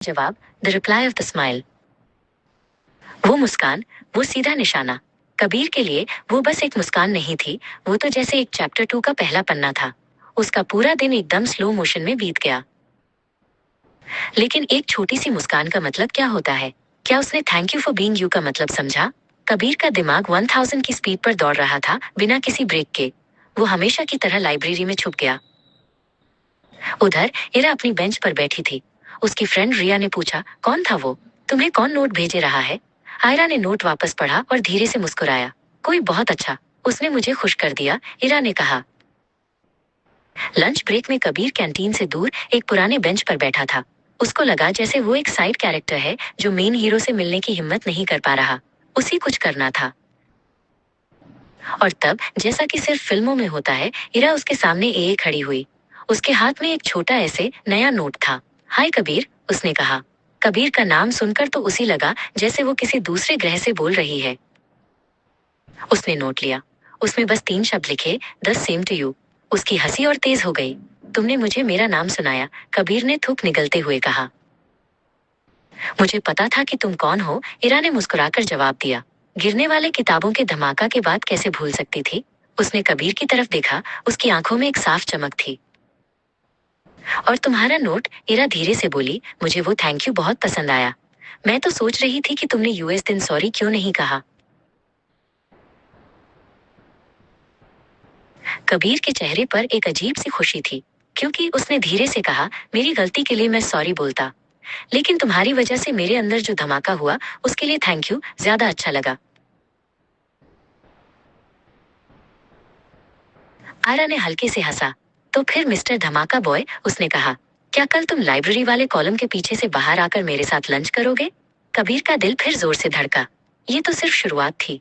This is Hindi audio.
जवाब, the reply off the smile. वो मुस्कान, वो सीधा निशाना। कबीर के लिए वो बस एक मुस्कान नहीं थी, वो तो जैसे एक चैप्टर 2 का पहला पन्ना था। उसका पूरा दिन एकदम स्लो मोशन में बीत गया। लेकिन एक छोटी सी मुस्कान का मतलब क्या होता है? क्या उसने thank you for being you का मतलब समझा? कबीर का दिमाग 1000 की स्पीड पर दौड़ रहा था, बिना किसी ब्रेक के। वो हमेशा की तरह लाइब्रेरी में छुप गया। उधर इरा अपनी बेंच पर बैठी थी। उसकी फ्रेंड रिया ने पूछा, कौन था वो? तुम्हें कौन नोट भेजे रहा है? आयरा ने नोट वापस पढ़ा और धीरे से मुस्कुराया। कोई बहुत अच्छा, उसने मुझे खुश कर दिया, इरा ने कहा। लंच ब्रेक में कबीर कैंटीन से दूर एक पुराने बेंच पर बैठा था। उसको लगा जैसे वो एक साइड कैरेक्टर है जो मेन हीरो से मिलने की हिम्मत नहीं कर पा रहा। उसी कुछ करना था। और तब, जैसा कि सिर्फ फिल्मों में होता है, इरा उसके सामने ए खड़ी हुई। उसके हाथ में एक छोटा ऐसे नया नोट था। हाय कबीर, उसने कहा। कबीर का नाम सुनकर तो उसी लगा जैसे वो किसी दूसरे ग्रह से बोल रही है। उसने नोट लिया। उसमें बस 3 शब्द लिखे, द सेम टू यू। उसकी हंसी और तेज हो गई। तुमने मुझे मेरा नाम सुनाया, कबीर ने थूक निगलते हुए कहा। मुझे पता था कि तुम कौन हो, इरा ने मुस्कुराकर जवाब दिया। गिरने वाले किताबों के धमाका के बाद कैसे भूल सकती थी? उसने कबीर की तरफ देखा, उसकी आंखों में एक साफ चमक थी। और तुम्हारा नोट, इरा धीरे से बोली, मुझे वो थैंक यू बहुत पसंद आया। मैं तो सोच रही थी कि तुमने यूएस दिन सॉरी क्यों नहीं कहा। कबीर के चेहरे पर एक अजीब सी खुशी थी, क्योंकि उसने धीरे से कहा, मेरी गलती के लिए मैं सॉरी बोलता, लेकिन तुम्हारी वजह से मेरे अंदर जो धमाका हुआ, उसके लिए थैंक यू ज्यादा अच्छा लगा। आरा ने हल्के से हंसा। तो फिर मिस्टर धमाका बॉय, उसने कहा, क्या कल तुम लाइब्रेरी वाले कॉलम के पीछे से बाहर आकर मेरे साथ लंच करोगे? कबीर का दिल फिर जोर से धड़का। ये तो सिर्फ शुरुआत थी।